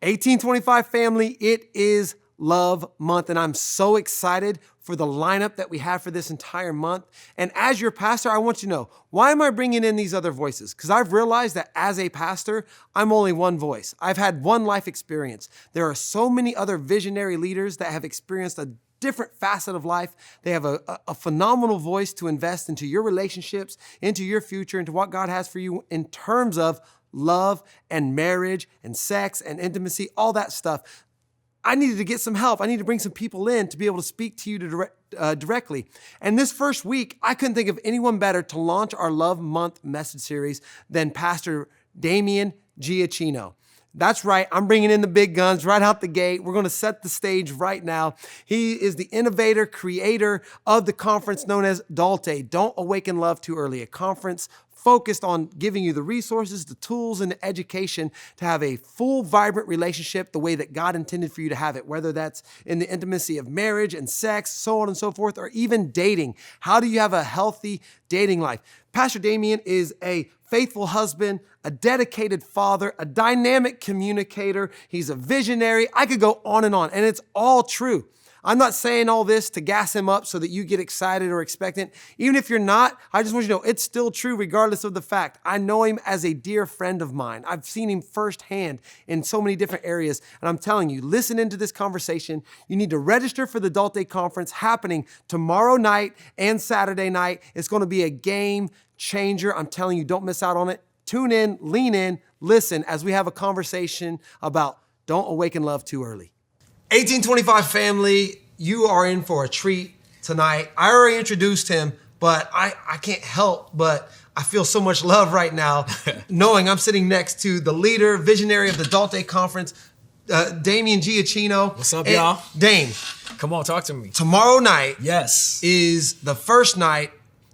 1825 family, it is Love Month, and I'm so excited for the lineup that we have for this entire month. And as your pastor, I want you to know, why am I bringing in these other voices? Because I've realized that as a pastor, I'm only one voice. I've had one life experience. There are so many other visionary leaders that have experienced a different facet of life. They have a phenomenal voice to invest into your relationships, into your future, into what God has for you in terms of love and marriage and sex and intimacy, all that stuff. I needed to get some help. I need to bring some people in to be able to speak to you directly. And this first week, I couldn't think of anyone better to launch our Love Month message series than Pastor Damian Giacchino. That's right. I'm bringing in the big guns right out the gate. We're going to set the stage right now. He is the innovator, creator of the conference known as Dalte, Don't Awaken Love Too Early, a conference focused on giving you the resources, the tools, and the education to have a full, vibrant relationship the way that God intended for you to have it, whether that's in the intimacy of marriage and sex, so on and so forth, or even dating. How do you have a healthy dating life? Pastor Damian is a faithful husband, a dedicated father, a dynamic communicator. He's a visionary. I could go on, and it's all true. I'm not saying all this to gas him up so that you get excited or expectant. Even if you're not, I just want you to know it's still true regardless of the fact. I know him as a dear friend of mine. I've seen him firsthand in so many different areas. And I'm telling you, listen into this conversation. You need to register for the Dalte Conference happening tomorrow night and Saturday night. It's going to be a game changer. I'm telling you, don't miss out on it. Tune in, lean in, listen as we have a conversation about don't awaken love too early. 1825 family, you are in for a treat tonight. I already introduced him, but I can't help but I feel so much love right now knowing I'm sitting next to the leader, visionary of the Dalte Conference, Damian Giacchino. What's up, y'all? Dame. Come on, talk to me. Tomorrow night Yes. is the first night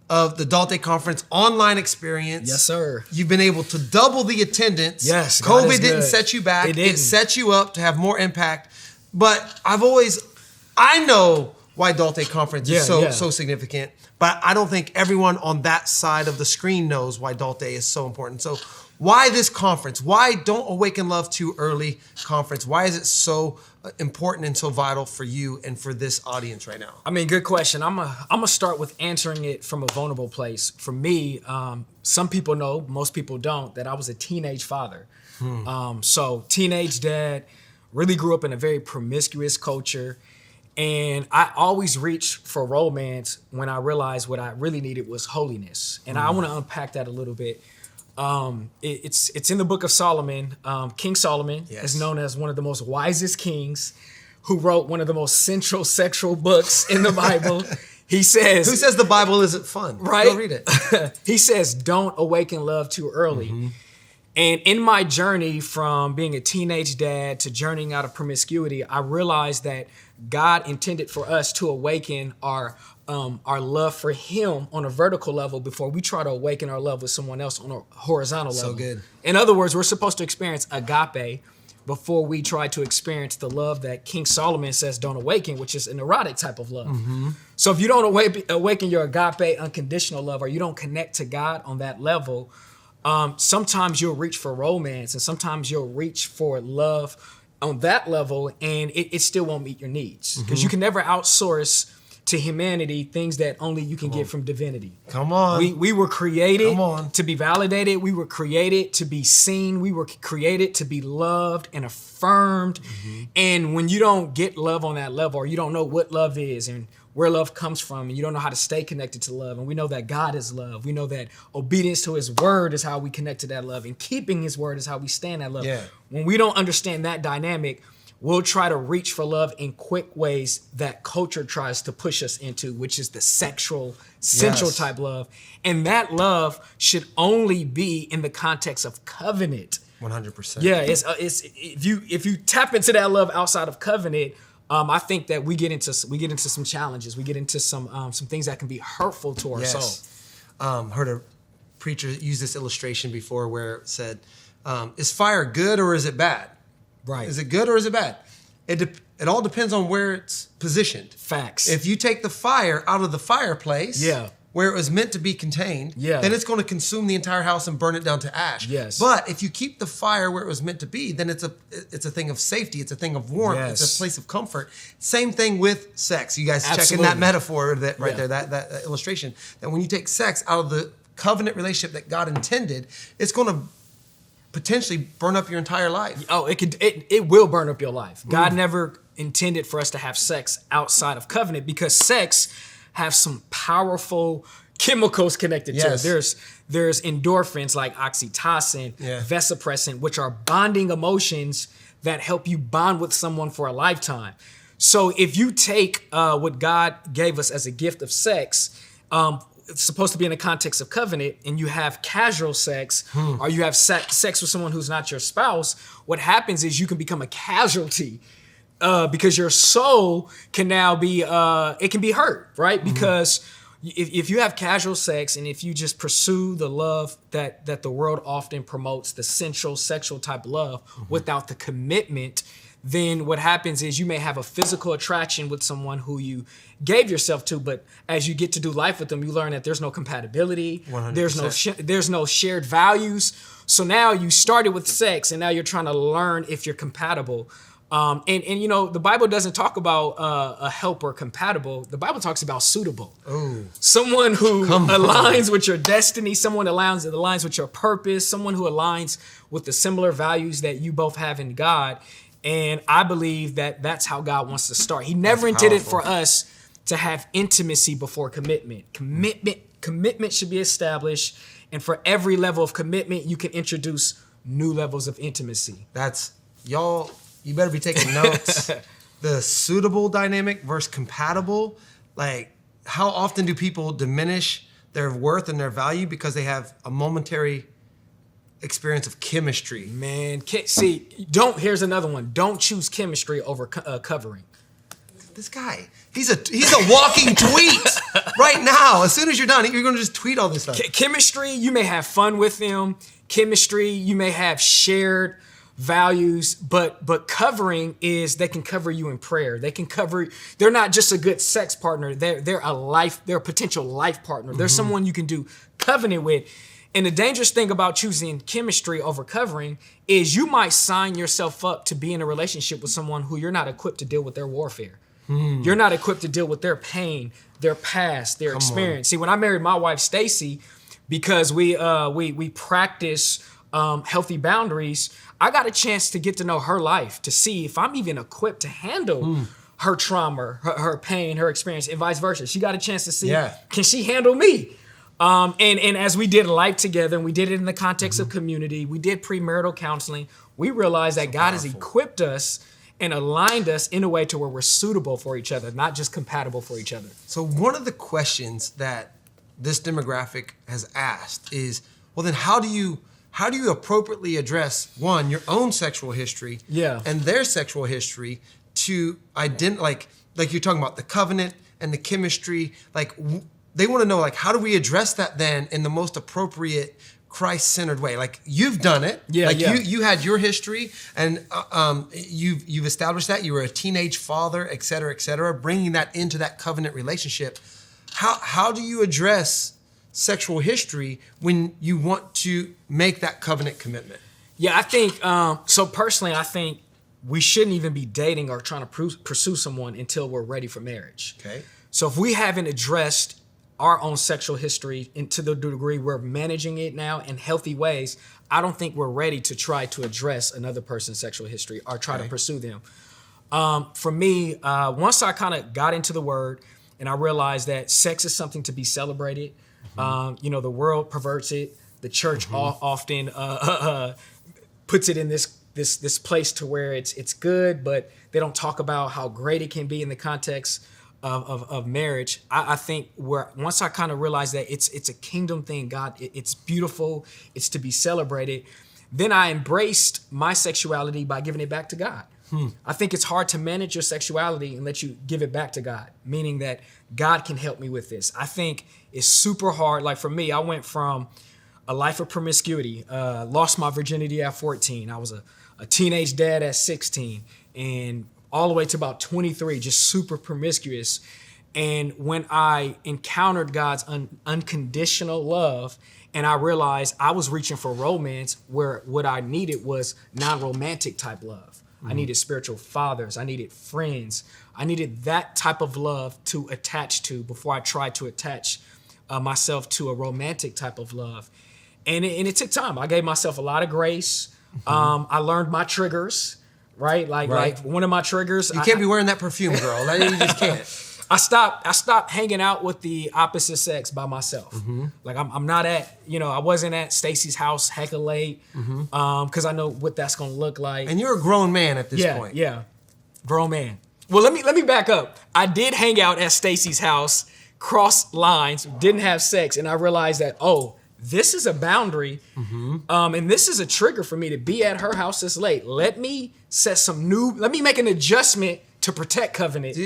of the Dalte Conference online experience. Yes, sir. You've been able to double the attendance. Yes, God is COVID didn't good. set you back. It didn't. It set you up to have more impact. But I know why Dalte Conference is so significant, but I don't think everyone on that side of the screen knows why Dalte is so important. So why this conference? Why Don't Awaken Love Too Early conference? Why is it so important and so vital for you and for this audience right now? I mean, good question. I'm gonna start with answering it from a vulnerable place. For me, some people know, most people don't, that I was a teenage father. So teenage dad, really grew up in a very promiscuous culture. And I always reached for romance when I realized what I really needed was holiness. And I want to unpack that a little bit. It's in the book of Solomon. King Solomon is known as one of the most wisest kings, who wrote one of the most central sexual books in the Bible. He says... Who says the Bible isn't fun? Right? Go read it. He says, don't awaken love too early. And in my journey from being a teenage dad to journeying out of promiscuity, I realized that God intended for us to awaken our love for Him on a vertical level before we try to awaken our love with someone else on a horizontal level. So good. In other words, we're supposed to experience agape before we try to experience the love that King Solomon says don't awaken, which is an erotic type of love. So if you don't awaken your agape unconditional love, or you don't connect to God on that level, sometimes you'll reach for romance, and sometimes you'll reach for love on that level, and it still won't meet your needs, because you can never outsource to humanity things that only you can get from divinity. Come on. We were created to be validated. We were created to be seen. We were created to be loved and affirmed. And when you don't get love on that level, or you don't know what love is and where love comes from, and you don't know how to stay connected to love, and we know that God is love. We know that obedience to His word is how we connect to that love, and keeping His word is how we stand that love. When we don't understand that dynamic, we'll try to reach for love in quick ways that culture tries to push us into, which is the sexual, sensual type love. And that love should only be in the context of covenant. 100%. Yeah, it's if you tap into that love outside of covenant, I think that we get into some challenges. We get into some things that can be hurtful to our soul. Heard a preacher use this illustration before where it said, is fire good or is it bad? Right. Is it good or is it bad? It all depends on where it's positioned. Facts. If you take the fire out of the fireplace, where it was meant to be contained, then it's going to consume the entire house and burn it down to ash. Yes. But if you keep the fire where it was meant to be, then it's a thing of safety. It's a thing of warmth. Yes. It's a place of comfort. Same thing with sex. You guys Absolutely. checking that metaphor that right there, that illustration. That when you take sex out of the covenant relationship that God intended, it's going to potentially burn up your entire life. Oh, it will burn up your life. God never intended for us to have sex outside of covenant, because sex have some powerful chemicals connected to it. There's endorphins like oxytocin, vasopressin, which are bonding emotions that help you bond with someone for a lifetime. So if you take what God gave us as a gift of sex, it's supposed to be in the context of covenant, and you have casual sex, or you have sex with someone who's not your spouse, what happens is you can become a casualty because your soul can now be, it can be hurt, right? Because if you have casual sex, and if you just pursue the love that the world often promotes, the sensual, sexual type love, without the commitment, then what happens is you may have a physical attraction with someone who you gave yourself to, but as you get to do life with them, you learn that there's no compatibility, 100%. there's no shared values. So now you started with sex, and now you're trying to learn if you're compatible. And you know, the Bible doesn't talk about a helper compatible. The Bible talks about suitable. Ooh. Someone who aligns with your destiny, someone aligns with your purpose, someone who aligns with the similar values that you both have in God. And I believe that that's how God wants to start. He never intended for us to have intimacy before commitment. Commitment should be established. And for every level of commitment, you can introduce new levels of intimacy. Y'all, you better be taking notes. The suitable dynamic versus compatible. Like, how often do people diminish their worth and their value because they have a momentary experience of chemistry? Man, here's another one. Don't choose chemistry over covering. This guy, he's a walking tweet right now. As soon as you're done, you're going to just tweet all this stuff. Chemistry, you may have fun with them. Chemistry, you may have shared values, but covering is they can cover you in prayer. They're not just a good sex partner. They're a potential life partner. They're someone you can do covenant with. And the dangerous thing about choosing chemistry over covering is you might sign yourself up to be in a relationship with someone who you're not equipped to deal with their warfare. You're not equipped to deal with their pain, their past, their experience. See, when I married my wife, Stacy, because we practice healthy boundaries, I got a chance to get to know her life, to see if I'm even equipped to handle her trauma, her pain, her experience, and vice versa. She got a chance to see, can she handle me? And as we did life together, and we did it in the context of community, we did premarital counseling, we realized that God has equipped us and aligned us in a way to where we're suitable for each other, not just compatible for each other. So one of the questions that this demographic has asked is, well, then how do you appropriately address, one, your own sexual history and their sexual history to like you're talking about the covenant and the chemistry, they want to know, how do we address that then in the most appropriate Christ-centered way? Like, you've done it. You had your history, and you've established that. You were a teenage father, et cetera, bringing that into that covenant relationship. How do you address sexual history when you want to make that covenant commitment? Yeah, I think, so personally, I think we shouldn't even be dating or trying to pursue someone until we're ready for marriage. Okay. So if we haven't addressed our own sexual history, and to the degree we're managing it now in healthy ways, I don't think we're ready to try to address another person's sexual history or try to pursue them. For me, once I kind of got into the Word and I realized that sex is something to be celebrated, the world perverts it. The church often puts it in this place to where it's good, but they don't talk about how great it can be in the context of marriage. I think once I kind of realized that it's a kingdom thing, God, it's beautiful, it's to be celebrated, then I embraced my sexuality by giving it back to God. I think it's hard to manage your sexuality and let you give it back to God, meaning that God can help me with this. I think it's super hard. Like for me, I went from a life of promiscuity, lost my virginity at 14. I was a teenage dad at 16, and all the way to about 23, just super promiscuous. And when I encountered God's unconditional love, and I realized I was reaching for romance where what I needed was non-romantic type love. I needed spiritual fathers. I needed friends. I needed that type of love to attach to before I tried to attach myself to a romantic type of love. And it took time. I gave myself a lot of grace. I learned my triggers, right? Like one of my triggers. You can't be wearing that perfume, girl. You just can't. I stopped hanging out with the opposite sex by myself. Like I'm not at, I wasn't at Stacy's house hecka late because I know what that's gonna look like. And you're a grown man at this point. Yeah, grown man. Well, let me back up. I did hang out at Stacy's house, cross lines, didn't have sex, and I realized that this is a boundary, and this is a trigger for me to be at her house this late. Let me make an adjustment to protect covenant.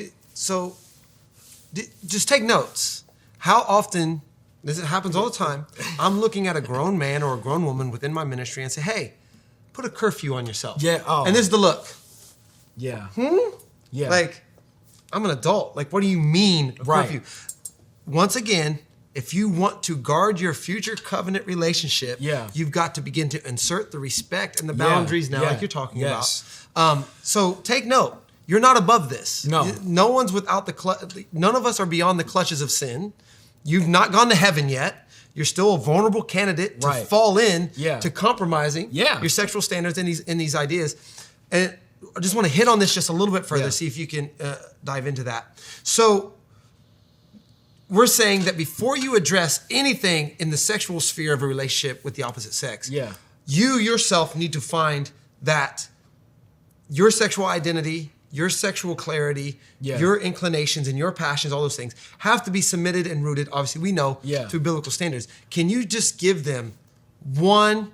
Just take notes. How often, this happens all the time, I'm looking at a grown man or a grown woman within my ministry and say, hey, put a curfew on yourself. Yeah. Oh. And this is the look. Yeah. Yeah. Like, I'm an adult. Like, what do you mean a curfew? Once again, if you want to guard your future covenant relationship, you've got to begin to insert the respect and the boundaries now, like you're talking about. So take note. You're not above this. No one's without none of us are beyond the clutches of sin. You've not gone to heaven yet. You're still a vulnerable candidate to fall in to compromising your sexual standards in these ideas. And I just want to hit on this just a little bit further, see if you can dive into that. So we're saying that before you address anything in the sexual sphere of a relationship with the opposite sex, you yourself need to find that your sexual identity, your sexual clarity, your inclinations and your passions, all those things have to be submitted and rooted, obviously we know, to biblical standards. Can you just give them one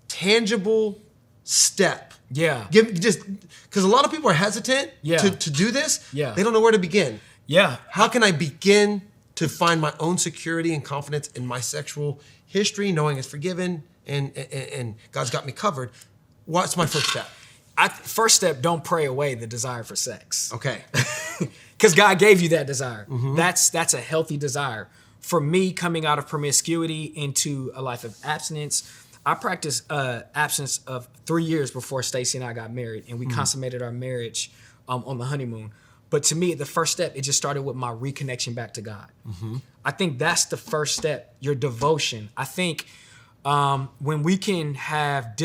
tangible step? Just because a lot of people are hesitant to do this. They don't know where to begin. How can I begin to find my own security and confidence in my sexual history, knowing it's forgiven and God's got me covered? What's my first step? First step, don't pray away the desire for sex. Okay. Because God gave you that desire. That's a healthy desire. For me, coming out of promiscuity into a life of abstinence, I practiced abstinence of 3 years before Stacy and I got married, and we consummated our marriage on the honeymoon. But to me, the first step, it just started with my reconnection back to God. I think that's the first step, your devotion. I think when we can have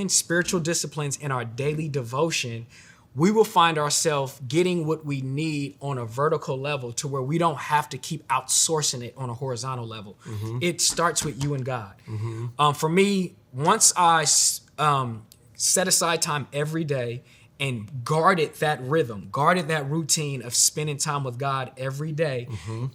spiritual disciplines in our daily devotion, we will find ourselves getting what we need on a vertical level to where we don't have to keep outsourcing it on a horizontal level. It starts with you and God. For me, once I set aside time every day and guarded that rhythm, guarded that routine of spending time with God every day,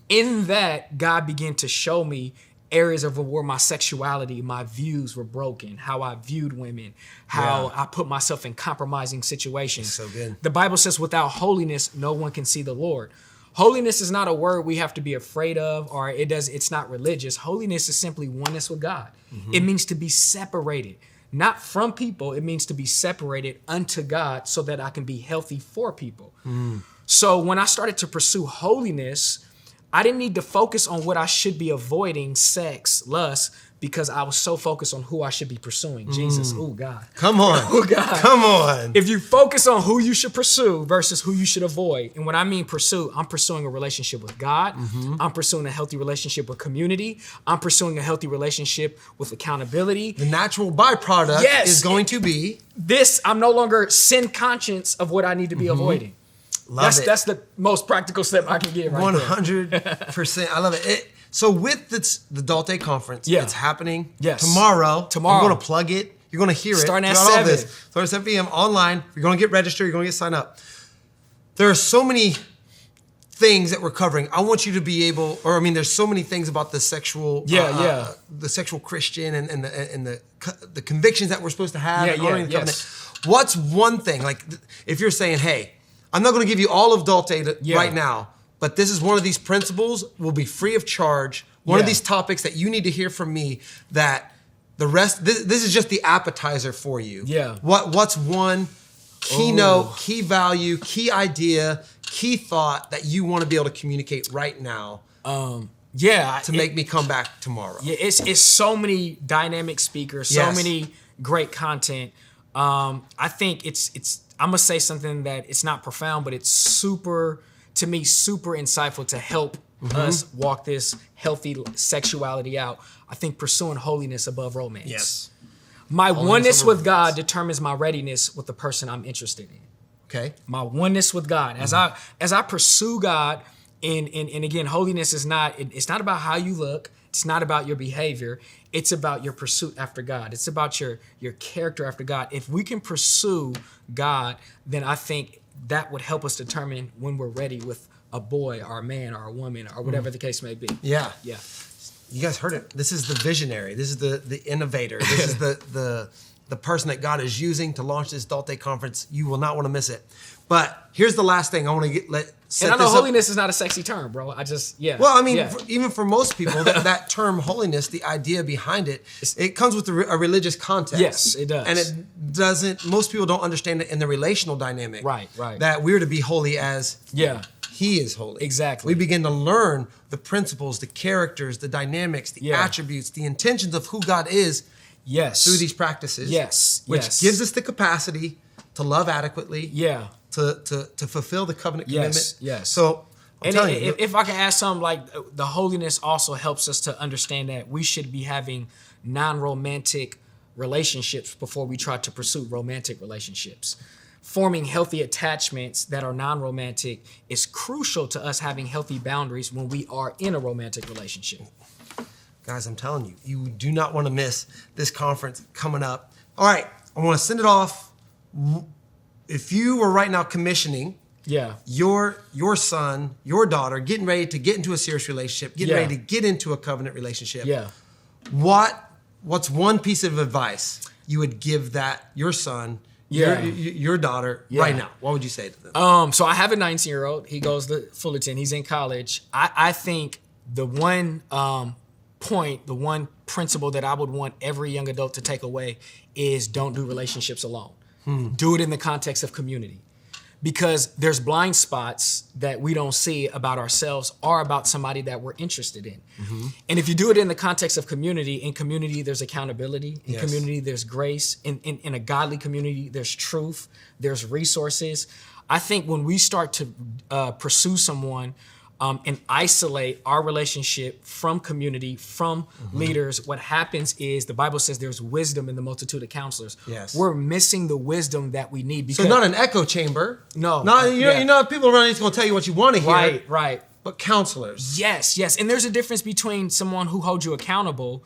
in that, God began to show me areas of where my sexuality, my views were broken, how I viewed women, how I put myself in compromising situations. That's so good. The Bible says without holiness, no one can see the Lord. Holiness is not a word we have to be afraid of, or it's not religious. Holiness is simply oneness with God. It means to be separated, not from people. It means to be separated unto God so that I can be healthy for people. So when I started to pursue holiness, I didn't need to focus on what I should be avoiding, sex, lust, because I was so focused on who I should be pursuing. Jesus, oh God. Come on. Oh God. Come on. If you focus on who you should pursue versus who you should avoid, and when I mean pursue, I'm pursuing a relationship with God. I'm pursuing a healthy relationship with community. I'm pursuing a healthy relationship with accountability. The natural byproduct is going to be I'm no longer sin conscious of what I need to be avoiding. That's the most practical step I can give. 100%. I love it. So with the Dalte conference, it's happening tomorrow. I'm going to plug it. You're going to hear Starting it. Starting at 7. Starting at 7 p.m. online. You're going to get registered. You're going to get signed up. There are so many things that we're covering. I want you to be able, there's so many things about the sexual, the sexual Christian and the convictions that we're supposed to have. What's one thing, like if you're saying, hey, I'm not going to give you all of Dalte right now, but this is one of these principles, will be free of charge. One of these topics that you need to hear from me, that the rest, this is just the appetizer for you. What's one keynote, key value, key idea, key thought that you want to be able to communicate right now to make me come back tomorrow? Yeah, it's so many dynamic speakers, so many great content. I think it's I'm gonna say something that it's not profound, but it's super insightful to help us walk this healthy sexuality out. I think pursuing holiness above romance. Yes. My Holiness oneness over with God romance. determines my readiness with the person I'm interested in. Okay. My oneness with God. As I pursue God, and again, holiness is it's not about how you look. It's not about your behavior. It's about your pursuit after God. It's about your character after God. If we can pursue God, then I think that would help us determine when we're ready with a boy or a man or a woman or whatever the case may be. Yeah. Yeah. You guys heard it. This is the visionary. This is the innovator. This is the person that God is using to launch this Adult Day Conference. You will not want to miss it. But here's the last thing I want to set And I know this holiness is not a sexy term, bro. Well, I mean, even for most people, that term holiness, the idea behind it, it comes with a religious context. Yes, it does. And it doesn't, most people don't understand it in the relational dynamic. Right. That we're to be holy as He is holy. Exactly. We begin to learn the principles, the characters, the dynamics, the attributes, the intentions of who God is through these practices. Which gives us the capacity to love adequately. To fulfill the covenant commitment. So I'm telling you, if I can add something, like the holiness also helps us to understand that we should be having non-romantic relationships before we try to pursue romantic relationships. Forming healthy attachments that are non-romantic is crucial to us having healthy boundaries when we are in a romantic relationship. guys, I'm telling you, you do not want to miss this conference coming up. All right, I want to send it off. If you were right now commissioning your son, your daughter, getting ready to get into a serious relationship, getting ready to get into a covenant relationship, what's one piece of advice you would give that your son, your daughter right now? What would you say to them? So I have a 19-year-old. He goes to Fullerton. He's in college. I think the one point, the one principle that I would want every young adult to take away is don't do relationships alone. Do it in the context of community. Because there's blind spots that we don't see about ourselves or about somebody that we're interested in. And if you do it in the context of community, in community there's accountability, in community there's grace, in a godly community there's truth, there's resources. I think when we start to pursue someone and isolate our relationship from community, from leaders, what happens is the Bible says there's wisdom in the multitude of counselors. We're missing the wisdom that we need. Because, so not an echo chamber. No. Not, you know, people around you going to tell you what you want to hear. Right. But counselors. Yes. And there's a difference between someone who holds you accountable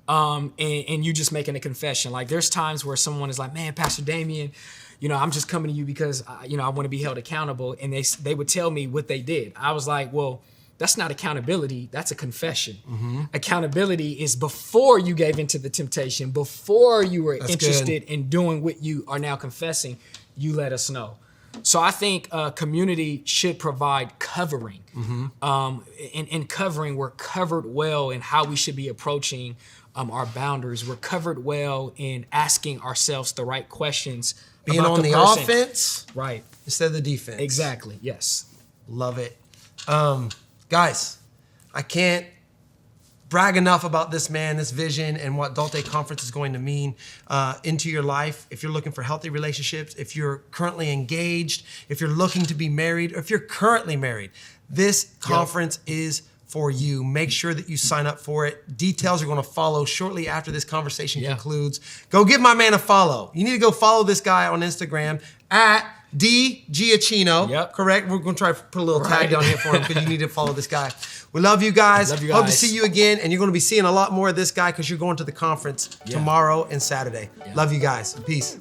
and you just making a confession. Like there's times where someone is like, man, Pastor Damien, you know, I'm just coming to you because, I want to be held accountable. And they would tell me what they did. I was like, well, that's not accountability. That's a confession. Accountability is before you gave into the temptation, before you were interested in doing what you are now confessing, you let us know. So I think community should provide covering. In covering, we're covered well in how we should be approaching our boundaries. We're covered well in asking ourselves the right questions. Being on the offense, right, instead of the defense. Exactly. Yes. Love it, guys. I can't brag enough about this man, this vision, and what Adult Day Conference is going to mean into your life. If you're looking for healthy relationships, if you're currently engaged, if you're looking to be married, or if you're currently married, this conference is for you. Make sure that you sign up for it. Details are going to follow shortly after this conversation concludes. Go give my man a follow. You need to go follow this guy on Instagram at D Giacchino. Correct? We're going to try to put a little tag down here for him because you need to follow this guy. We love you guys. Hope to see you again. And you're going to be seeing a lot more of this guy because you're going to the conference tomorrow and Saturday. Love you guys. Peace.